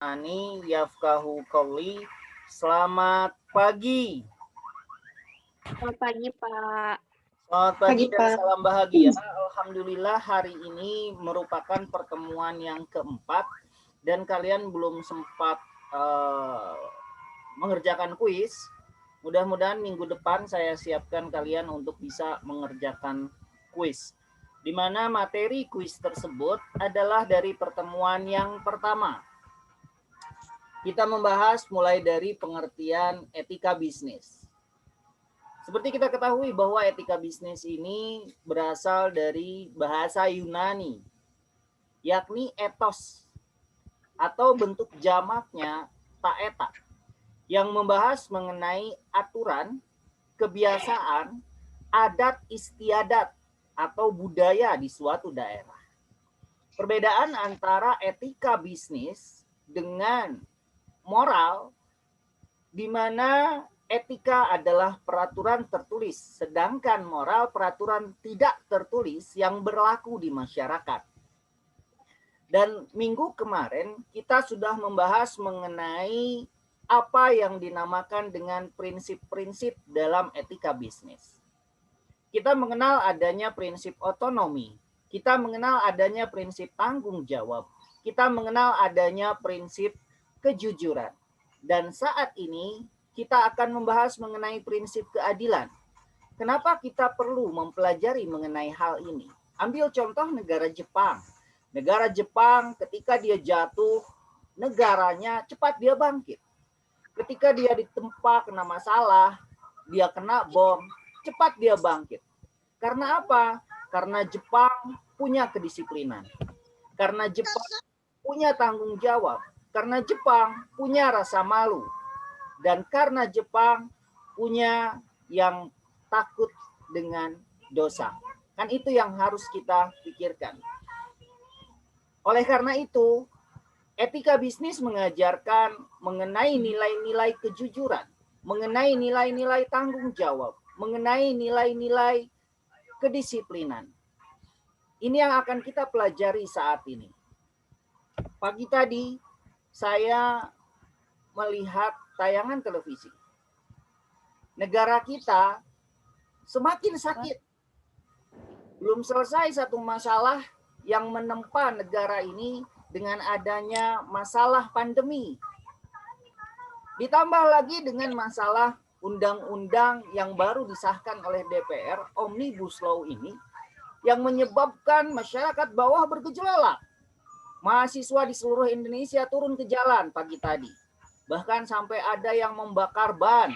Ani yafkahu qawli. Selamat pagi. Selamat pagi, Pak. Selamat pagi Pagi, dan Pak. salam bahagia. Alhamdulillah hari ini merupakan pertemuan yang keempat dan kalian belum sempat mengerjakan kuis. Mudah-mudahan minggu depan saya siapkan kalian untuk bisa mengerjakan kuis. Di mana materi kuis tersebut adalah dari pertemuan yang pertama. Kita membahas mulai dari pengertian etika bisnis. Seperti kita ketahui bahwa etika bisnis ini berasal dari bahasa Yunani, yakni ethos atau bentuk jamaknya taeta, yang membahas mengenai aturan, kebiasaan, adat istiadat atau budaya di suatu daerah. Perbedaan antara etika bisnis dengan moral, di mana etika adalah peraturan tertulis, sedangkan moral peraturan tidak tertulis yang berlaku di masyarakat. Dan minggu kemarin kita sudah membahas mengenai apa yang dinamakan dengan prinsip-prinsip dalam etika bisnis. Kita mengenal adanya prinsip otonomi, kita mengenal adanya prinsip tanggung jawab, kita mengenal adanya prinsip kejujuran. Dan saat ini kita akan membahas mengenai prinsip keadilan. Kenapa kita perlu mempelajari mengenai hal ini? Ambil contoh negara Jepang. Negara Jepang ketika dia jatuh, negaranya cepat dia bangkit. Ketika dia ditempa kena masalah, dia kena bom, cepat dia bangkit. Karena apa? Karena Jepang punya kedisiplinan. Karena Jepang punya tanggung jawab. Karena Jepang punya rasa malu. Dan karena Jepang punya yang takut dengan dosa. Kan itu yang harus kita pikirkan. Oleh karena itu, etika bisnis mengajarkan mengenai nilai-nilai kejujuran, mengenai nilai-nilai tanggung jawab, mengenai nilai-nilai kedisiplinan. Ini yang akan kita pelajari saat ini. Pagi tadi saya melihat tayangan televisi. Negara kita semakin sakit. Belum selesai satu masalah yang menempa negara ini dengan adanya masalah pandemi. Ditambah lagi dengan masalah undang-undang yang baru disahkan oleh DPR, Omnibus Law ini, yang menyebabkan masyarakat bawah bergejolak. Mahasiswa di seluruh Indonesia turun ke jalan pagi tadi. Bahkan sampai ada yang membakar ban,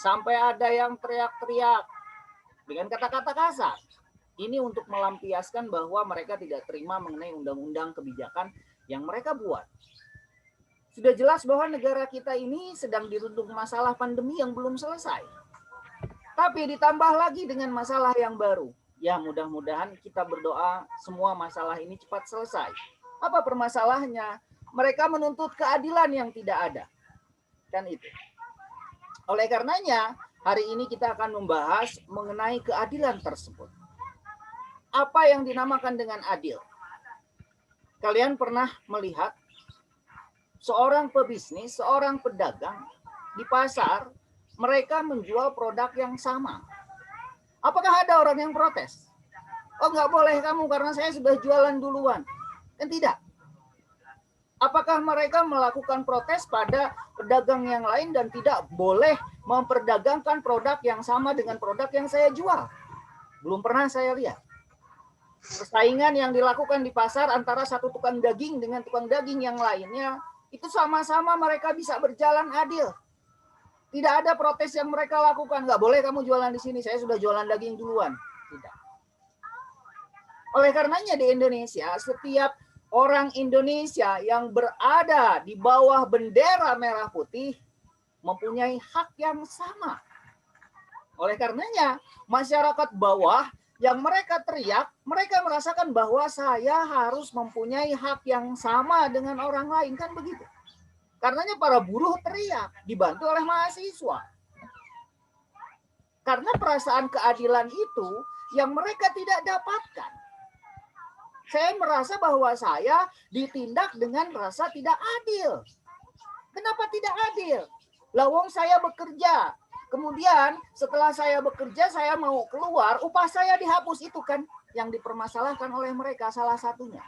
sampai ada yang teriak-teriak dengan kata-kata kasar. Ini untuk melampiaskan bahwa mereka tidak terima mengenai undang-undang kebijakan yang mereka buat. Sudah jelas bahwa negara kita ini sedang dirundung masalah pandemi yang belum selesai. Tapi ditambah lagi dengan masalah yang baru. Ya mudah-mudahan kita berdoa semua masalah ini cepat selesai. Apa permasalahannya? Mereka menuntut keadilan yang tidak ada. Kan itu. Oleh karenanya, hari ini kita akan membahas mengenai keadilan tersebut. Apa yang dinamakan dengan adil? Kalian pernah melihat seorang pebisnis, seorang pedagang di pasar, mereka menjual produk yang sama. Apakah ada orang yang protes? Oh, nggak boleh kamu karena saya sudah jualan duluan. Kan tidak. Apakah mereka melakukan protes pada pedagang yang lain dan tidak boleh memperdagangkan produk yang sama dengan produk yang saya jual? Belum pernah saya lihat. Persaingan yang dilakukan di pasar antara satu tukang daging dengan tukang daging yang lainnya, itu sama-sama mereka bisa berjalan adil. Tidak ada protes yang mereka lakukan. Nggak boleh kamu jualan di sini, saya sudah jualan daging duluan. Tidak. Oleh karenanya di Indonesia, setiap orang Indonesia yang berada di bawah bendera merah putih mempunyai hak yang sama. Oleh karenanya, masyarakat bawah yang mereka teriak, mereka merasakan bahwa saya harus mempunyai hak yang sama dengan orang lain, kan begitu. Karenanya para buruh teriak, dibantu oleh mahasiswa. Karena perasaan keadilan itu yang mereka tidak dapatkan. Saya merasa bahwa saya ditindak dengan rasa tidak adil. Kenapa tidak adil? Lawong saya bekerja. Kemudian setelah saya bekerja, saya mau keluar, upah saya dihapus. Itu kan yang dipermasalahkan oleh mereka salah satunya.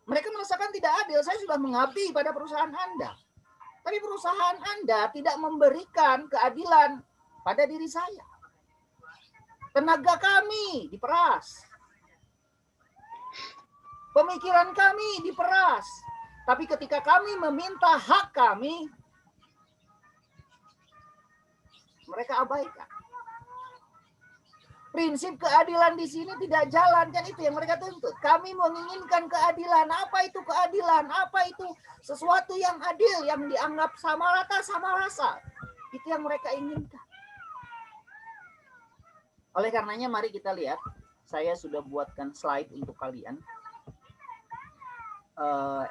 Mereka merasakan tidak adil. Saya sudah mengabdi pada perusahaan Anda. Tapi perusahaan Anda tidak memberikan keadilan pada diri saya. Tenaga kami diperas. Pemikiran kami diperas. Tapi ketika kami meminta hak kami, mereka abaikan. Prinsip keadilan di sini tidak jalan, kan itu yang mereka tuntut. Kami menginginkan keadilan. Apa itu keadilan? Apa itu sesuatu yang adil, yang dianggap sama rata, sama rasa? Itu yang mereka inginkan. Oleh karenanya mari kita lihat. Saya sudah buatkan slide untuk kalian.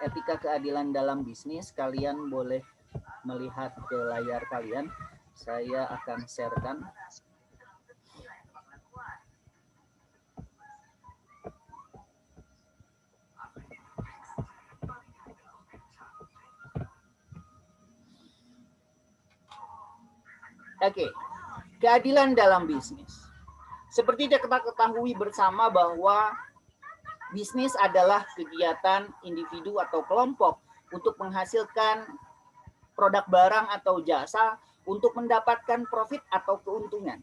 Etika keadilan dalam bisnis. Kalian boleh melihat ke layar kalian. Saya akan sharekan. Oke, keadilan dalam bisnis. Seperti kita ketahui bersama bahwa bisnis adalah kegiatan individu atau kelompok untuk menghasilkan produk barang atau jasa untuk mendapatkan profit atau keuntungan.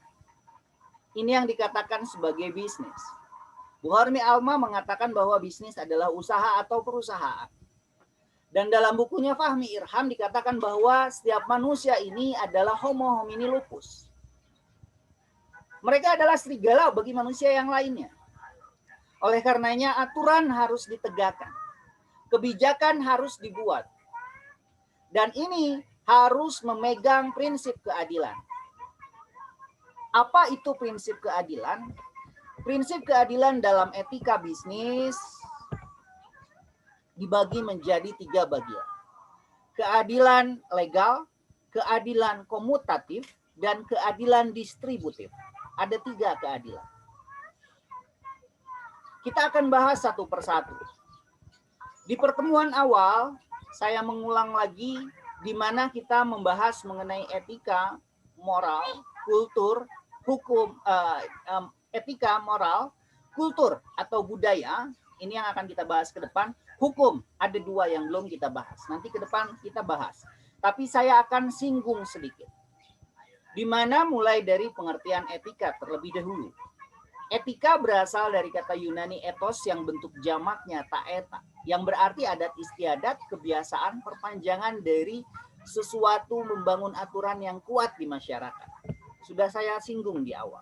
Ini yang dikatakan sebagai bisnis. Bu Hormi Alma mengatakan bahwa bisnis adalah usaha atau perusahaan. Dan dalam bukunya Fahmi Irham dikatakan bahwa setiap manusia ini adalah homo homini lupus. Mereka adalah serigala bagi manusia yang lainnya. Oleh karenanya aturan harus ditegakkan. Kebijakan harus dibuat. Dan ini harus memegang prinsip keadilan. Apa itu prinsip keadilan? Prinsip keadilan dalam etika bisnis dibagi menjadi 3 bagian. Keadilan legal, keadilan komutatif, dan keadilan distributif. Ada 3 keadilan. Kita akan bahas satu persatu. Di pertemuan awal, saya mengulang lagi di mana kita membahas mengenai etika, moral, kultur, hukum, etika, moral, kultur atau budaya. Ini yang akan kita bahas ke depan. Hukum, ada 2 yang belum kita bahas. Nanti ke depan kita bahas. Tapi saya akan singgung sedikit. Di mana mulai dari pengertian etika terlebih dahulu. Etika berasal dari kata Yunani ethos yang bentuk jamaknya taeta. Yang berarti adat istiadat, kebiasaan, perpanjangan dari sesuatu membangun aturan yang kuat di masyarakat. Sudah saya singgung di awal.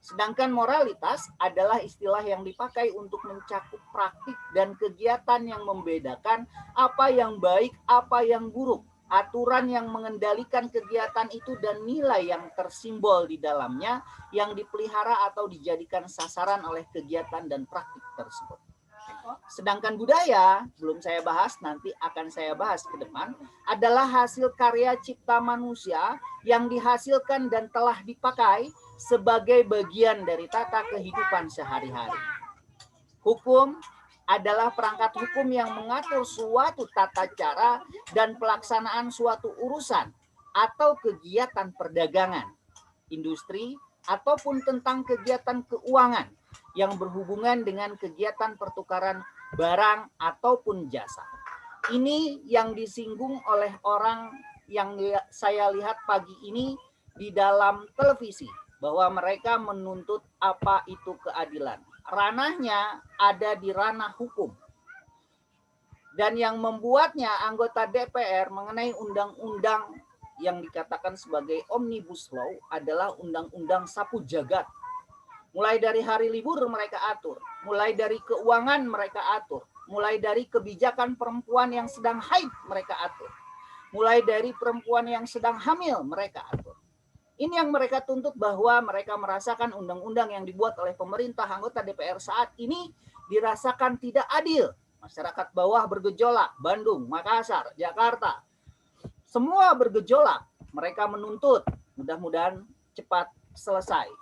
Sedangkan moralitas adalah istilah yang dipakai untuk mencakup praktik dan kegiatan yang membedakan apa yang baik, apa yang buruk, aturan yang mengendalikan kegiatan itu dan nilai yang tersimbol di dalamnya yang dipelihara atau dijadikan sasaran oleh kegiatan dan praktik tersebut. Sedangkan budaya, belum saya bahas, nanti akan saya bahas ke depan, adalah hasil karya cipta manusia yang dihasilkan dan telah dipakai sebagai bagian dari tata kehidupan sehari-hari. Hukum adalah perangkat hukum yang mengatur suatu tata cara dan pelaksanaan suatu urusan atau kegiatan perdagangan, industri, ataupun tentang kegiatan keuangan yang berhubungan dengan kegiatan pertukaran barang ataupun jasa. Ini yang disinggung oleh orang yang saya lihat pagi ini di dalam televisi, bahwa mereka menuntut apa itu keadilan. Ranahnya ada di ranah hukum. Dan yang membuatnya anggota DPR mengenai undang-undang yang dikatakan sebagai Omnibus Law adalah undang-undang sapu jagat. Mulai dari hari libur mereka atur, mulai dari keuangan mereka atur, mulai dari kebijakan perempuan yang sedang haid mereka atur, mulai dari perempuan yang sedang hamil mereka atur. Ini yang mereka tuntut, bahwa mereka merasakan undang-undang yang dibuat oleh pemerintah anggota DPR saat ini dirasakan tidak adil. Masyarakat bawah bergejolak, Bandung, Makassar, Jakarta, semua bergejolak. Mereka menuntut mudah-mudahan cepat selesai.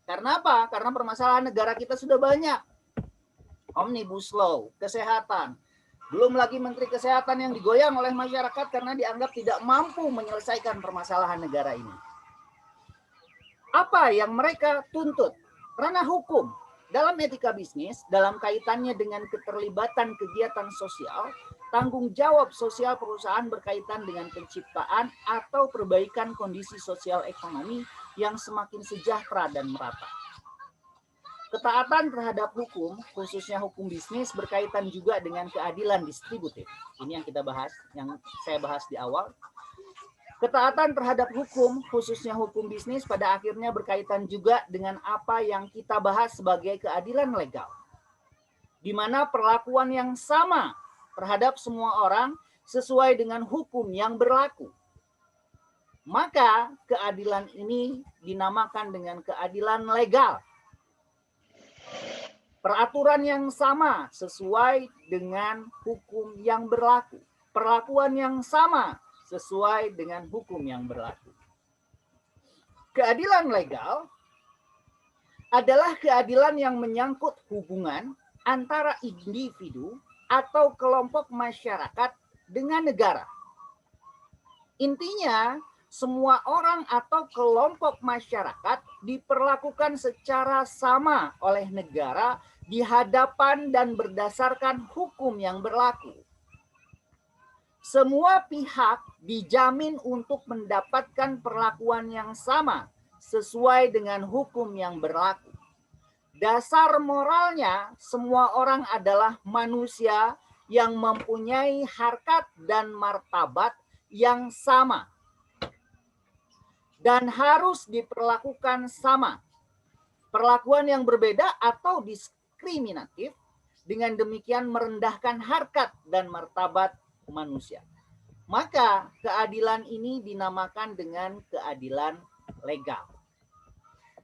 Karena apa? Karena permasalahan negara kita sudah banyak. Omnibus Law, kesehatan. Belum lagi Menteri Kesehatan yang digoyang oleh masyarakat karena dianggap tidak mampu menyelesaikan permasalahan negara ini. Apa yang mereka tuntut? Ranah hukum. Dalam etika bisnis, dalam kaitannya dengan keterlibatan kegiatan sosial, tanggung jawab sosial perusahaan berkaitan dengan penciptaan atau perbaikan kondisi sosial ekonomi yang semakin sejahtera dan merata. Ketaatan terhadap hukum, khususnya hukum bisnis, berkaitan juga dengan keadilan distributif. Ini yang kita bahas, yang saya bahas di awal. Ketaatan terhadap hukum, khususnya hukum bisnis, pada akhirnya berkaitan juga dengan apa yang kita bahas sebagai keadilan legal, di mana perlakuan yang sama terhadap semua orang sesuai dengan hukum yang berlaku. Maka keadilan ini dinamakan dengan keadilan legal. Peraturan yang sama sesuai dengan hukum yang berlaku. Perlakuan yang sama sesuai dengan hukum yang berlaku. Keadilan legal adalah keadilan yang menyangkut hubungan antara individu atau kelompok masyarakat dengan negara. Intinya, semua orang atau kelompok masyarakat diperlakukan secara sama oleh negara di hadapan dan berdasarkan hukum yang berlaku. Semua pihak dijamin untuk mendapatkan perlakuan yang sama sesuai dengan hukum yang berlaku. Dasar moralnya, semua orang adalah manusia yang mempunyai harkat dan martabat yang sama dan harus diperlakukan sama. Perlakuan yang berbeda atau diskriminatif dengan demikian merendahkan harkat dan martabat manusia. Maka keadilan ini dinamakan dengan keadilan legal.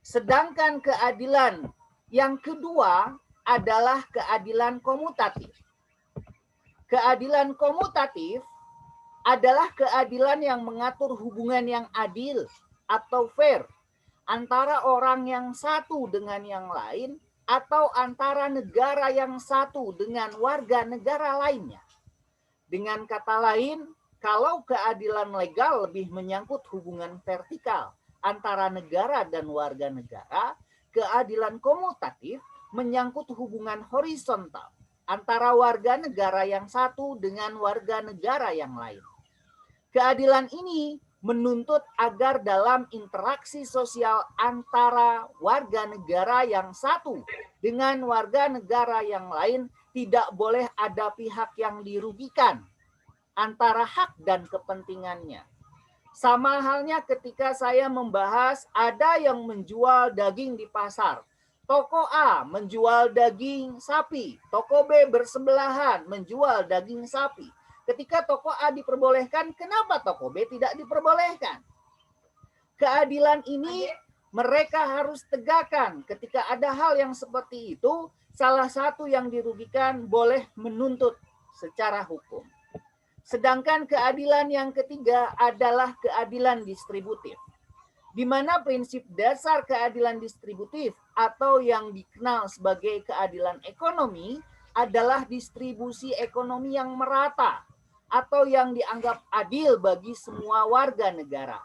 Sedangkan keadilan yang kedua adalah keadilan komutatif. Keadilan komutatif adalah keadilan yang mengatur hubungan yang adil atau fair antara orang yang satu dengan yang lain atau antara negara yang satu dengan warga negara lainnya. Dengan kata lain, kalau keadilan legal lebih menyangkut hubungan vertikal antara negara dan warga negara, keadilan komutatif menyangkut hubungan horizontal antara warga negara yang satu dengan warga negara yang lain. Keadilan ini menuntut agar dalam interaksi sosial antara warga negara yang satu dengan warga negara yang lain tidak boleh ada pihak yang dirugikan antara hak dan kepentingannya. Sama halnya ketika saya membahas ada yang menjual daging di pasar. Toko A menjual daging sapi, toko B bersebelahan menjual daging sapi. Ketika toko A diperbolehkan, kenapa toko B tidak diperbolehkan? Keadilan ini mereka harus tegakkan. Ketika ada hal yang seperti itu, salah satu yang dirugikan boleh menuntut secara hukum. Sedangkan keadilan yang ketiga adalah keadilan distributif, di mana prinsip dasar keadilan distributif atau yang dikenal sebagai keadilan ekonomi adalah distribusi ekonomi yang merata atau yang dianggap adil bagi semua warga negara.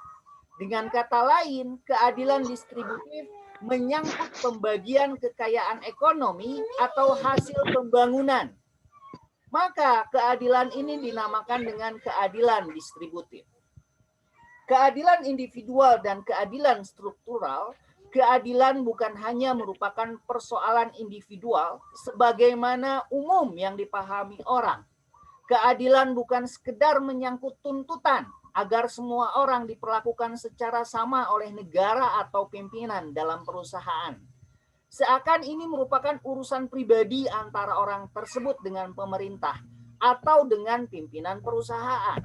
Dengan kata lain, keadilan distributif menyangkut pembagian kekayaan ekonomi atau hasil pembangunan. Maka keadilan ini dinamakan dengan keadilan distributif. Keadilan individual dan keadilan struktural, keadilan bukan hanya merupakan persoalan individual sebagaimana umum yang dipahami orang. Keadilan bukan sekedar menyangkut tuntutan agar semua orang diperlakukan secara sama oleh negara atau pimpinan dalam perusahaan. Seakan ini merupakan urusan pribadi antara orang tersebut dengan pemerintah atau dengan pimpinan perusahaan.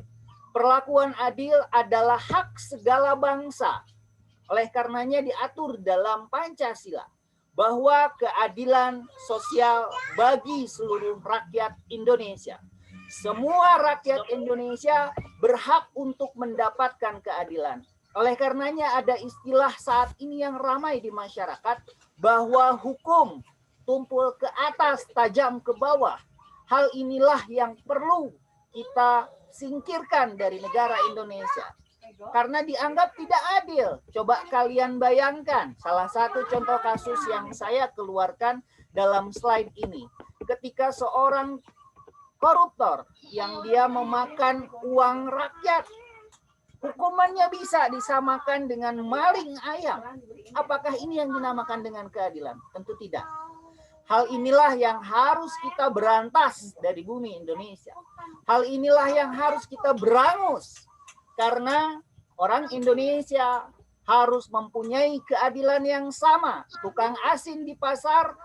Perlakuan adil adalah hak segala bangsa. Oleh karenanya diatur dalam Pancasila bahwa keadilan sosial bagi seluruh rakyat Indonesia. Semua rakyat Indonesia berhak untuk mendapatkan keadilan. Oleh karenanya ada istilah saat ini yang ramai di masyarakat bahwa hukum tumpul ke atas, tajam ke bawah. Hal inilah yang perlu kita singkirkan dari negara Indonesia. Karena dianggap tidak adil. Coba kalian bayangkan, salah satu contoh kasus yang saya keluarkan dalam slide ini. Ketika seorang koruptor yang dia memakan uang rakyat, hukumannya bisa disamakan dengan maling ayam. Apakah ini yang dinamakan dengan keadilan? Tentu tidak. Hal inilah yang harus kita berantas dari bumi Indonesia. Hal inilah yang harus kita berangus. Karena orang Indonesia harus mempunyai keadilan yang sama. Tukang asin di pasar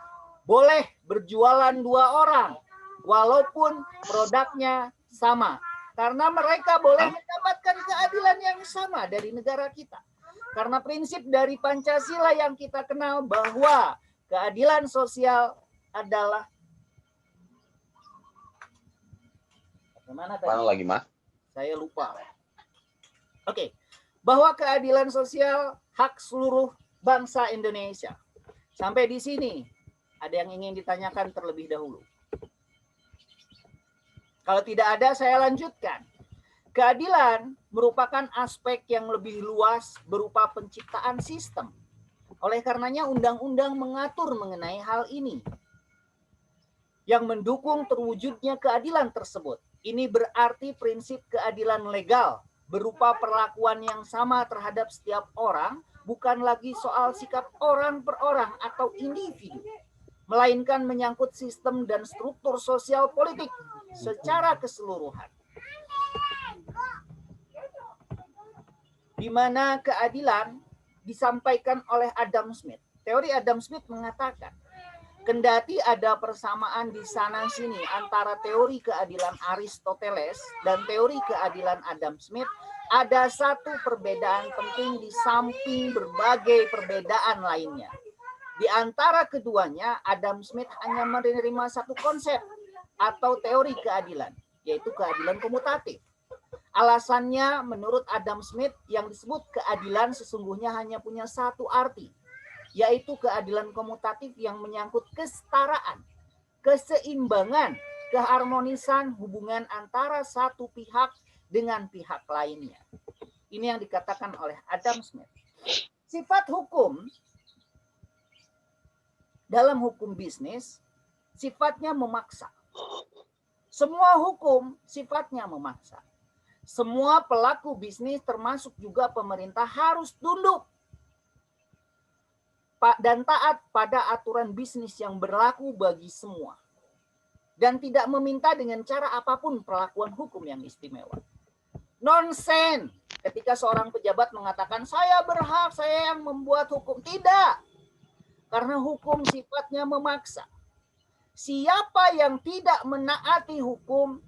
boleh berjualan 2 orang, walaupun produknya sama. Karena mereka boleh mendapatkan keadilan yang sama dari negara kita. Karena prinsip dari Pancasila yang kita kenal bahwa keadilan sosial adalah mana tadi? Mana lagi, Mas? Saya lupa. Oke. Bahwa keadilan sosial hak seluruh bangsa Indonesia. Sampai di sini ada yang ingin ditanyakan terlebih dahulu. Kalau tidak ada, saya lanjutkan. Keadilan merupakan aspek yang lebih luas berupa penciptaan sistem. Oleh karenanya undang-undang mengatur mengenai hal ini. Yang mendukung terwujudnya keadilan tersebut. Ini berarti prinsip keadilan legal berupa perlakuan yang sama terhadap setiap orang, bukan lagi soal sikap orang per orang atau individu, melainkan menyangkut sistem dan struktur sosial politik secara keseluruhan. Di mana keadilan disampaikan oleh Adam Smith. Teori Adam Smith mengatakan, kendati ada persamaan di sana-sini antara teori keadilan Aristoteles dan teori keadilan Adam Smith, ada satu perbedaan penting di samping berbagai perbedaan lainnya. Di antara keduanya, Adam Smith hanya menerima satu konsep atau teori keadilan, yaitu keadilan komutatif. Alasannya, menurut Adam Smith, yang disebut keadilan sesungguhnya hanya punya satu arti, yaitu keadilan komutatif yang menyangkut kesetaraan, keseimbangan, keharmonisan hubungan antara satu pihak dengan pihak lainnya. Ini yang dikatakan oleh Adam Smith. Sifat hukum dalam hukum bisnis sifatnya memaksa. Semua hukum sifatnya memaksa. Semua pelaku bisnis termasuk juga pemerintah harus tunduk dan taat pada aturan bisnis yang berlaku bagi semua. Dan tidak meminta dengan cara apapun perlakuan hukum yang istimewa. Nonsen ketika seorang pejabat mengatakan saya berhak, saya yang membuat hukum. Tidak. Karena hukum sifatnya memaksa. Siapa yang tidak menaati hukum,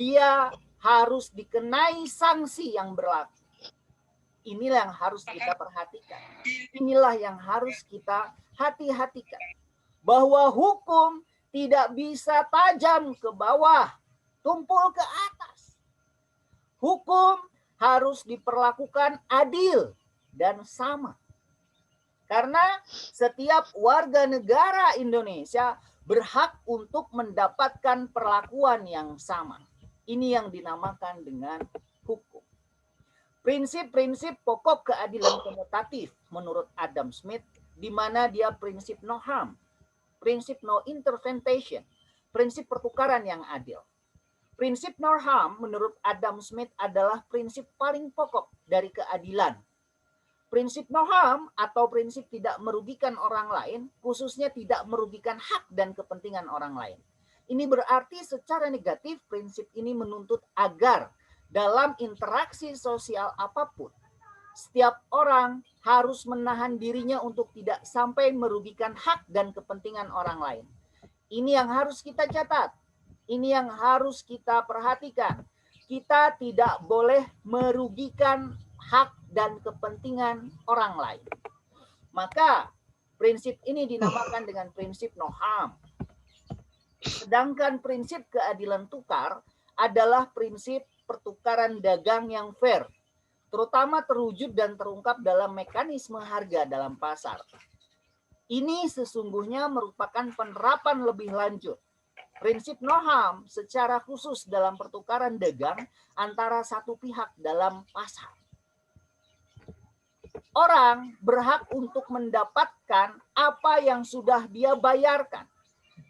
dia harus dikenai sanksi yang berlaku. Inilah yang harus kita perhatikan. Inilah yang harus kita hati-hatikan. Bahwa hukum tidak bisa tajam ke bawah, tumpul ke atas. Hukum harus diperlakukan adil dan sama. Karena setiap warga negara Indonesia berhak untuk mendapatkan perlakuan yang sama. Ini yang dinamakan dengan hukum. Prinsip-prinsip pokok keadilan komutatif menurut Adam Smith, di mana dia prinsip no harm, prinsip no intervention, prinsip pertukaran yang adil. Prinsip no harm menurut Adam Smith adalah prinsip paling pokok dari keadilan. Prinsip no harm atau prinsip tidak merugikan orang lain, khususnya tidak merugikan hak dan kepentingan orang lain. Ini berarti secara negatif prinsip ini menuntut agar dalam interaksi sosial apapun, setiap orang harus menahan dirinya untuk tidak sampai merugikan hak dan kepentingan orang lain. Ini yang harus kita catat. Ini yang harus kita perhatikan. Kita tidak boleh merugikan hak dan kepentingan orang lain. Maka prinsip ini dinamakan dengan prinsip no harm. Sedangkan prinsip keadilan tukar adalah prinsip pertukaran dagang yang fair, terutama terwujud dan terungkap dalam mekanisme harga dalam pasar. Ini sesungguhnya merupakan penerapan lebih lanjut prinsip no harm secara khusus dalam pertukaran dagang antara satu pihak dalam pasar. Orang berhak untuk mendapatkan apa yang sudah dia bayarkan.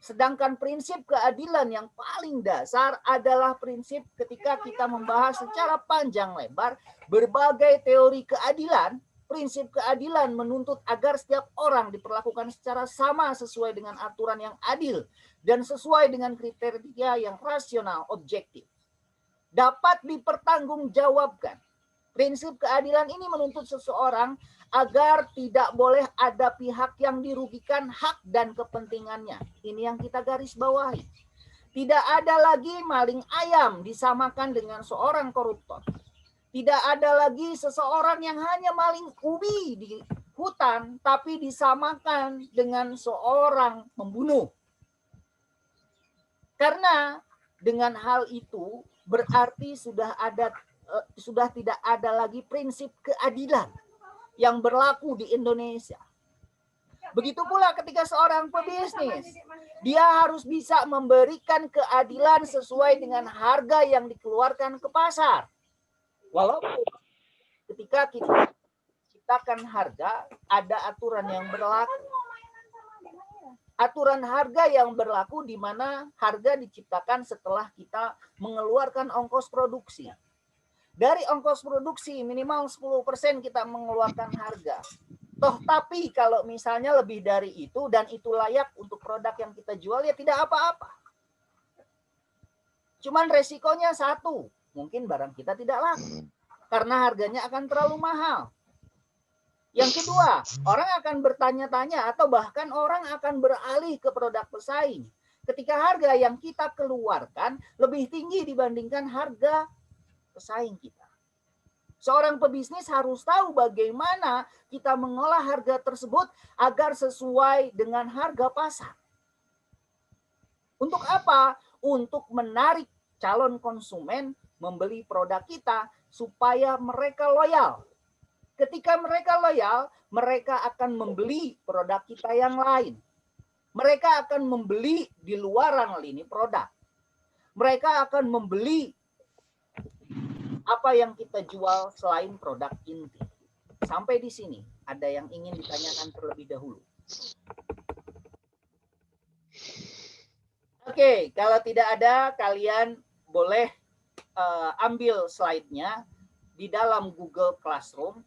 Sedangkan prinsip keadilan yang paling dasar adalah prinsip ketika kita membahas secara panjang lebar berbagai teori keadilan. Prinsip keadilan menuntut agar setiap orang diperlakukan secara sama sesuai dengan aturan yang adil dan sesuai dengan kriteria yang rasional, objektif. Dapat dipertanggungjawabkan. Prinsip keadilan ini menuntut seseorang agar tidak boleh ada pihak yang dirugikan hak dan kepentingannya. Ini yang kita garis bawahi. Tidak ada lagi maling ayam disamakan dengan seorang koruptor. Tidak ada lagi seseorang yang hanya maling ubi di hutan, tapi disamakan dengan seorang pembunuh. Karena dengan hal itu berarti sudah tidak ada lagi prinsip keadilan yang berlaku di Indonesia. Begitu pula ketika seorang pebisnis, dia harus bisa memberikan keadilan sesuai dengan harga yang dikeluarkan ke pasar. Walaupun ketika kita ciptakan harga, ada aturan yang berlaku. Aturan harga yang berlaku di mana harga diciptakan setelah kita mengeluarkan ongkos produksi. Dari ongkos produksi minimal 10% kita mengeluarkan harga. Toh tapi kalau misalnya lebih dari itu dan itu layak untuk produk yang kita jual ya tidak apa-apa. Cuman resikonya satu, mungkin barang kita tidak laku karena harganya akan terlalu mahal. Yang kedua, orang akan bertanya-tanya atau bahkan orang akan beralih ke produk pesaing ketika harga yang kita keluarkan lebih tinggi dibandingkan harga pesaing kita. Seorang pebisnis harus tahu bagaimana kita mengolah harga tersebut agar sesuai dengan harga pasar. Untuk apa? Untuk menarik calon konsumen membeli produk kita supaya mereka loyal. Ketika mereka loyal, mereka akan membeli produk kita yang lain. Mereka akan membeli di luaran lini produk. Mereka akan membeli apa yang kita jual selain produk inti. Sampai di sini, ada yang ingin ditanyakan terlebih dahulu? Oke, kalau tidak ada, kalian boleh ambil slide-nya di dalam Google Classroom.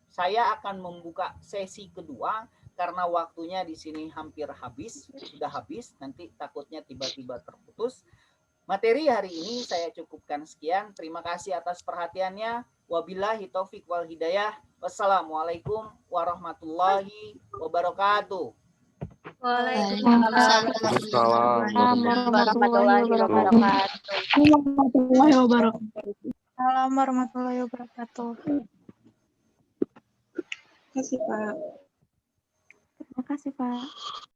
Saya akan membuka sesi kedua karena waktunya di sini hampir habis, sudah habis, nanti takutnya tiba-tiba terputus. Materi hari ini saya cukupkan sekian. Terima kasih atas perhatiannya. Wabillahi taufik wal hidayah. Wassalamualaikum warahmatullahi wabarakatuh. Waalaikumsalam warahmatullahi wabarakatuh. Assalamualaikum warahmatullahi wabarakatuh. Terima kasih, Pak. Terima kasih, Pak.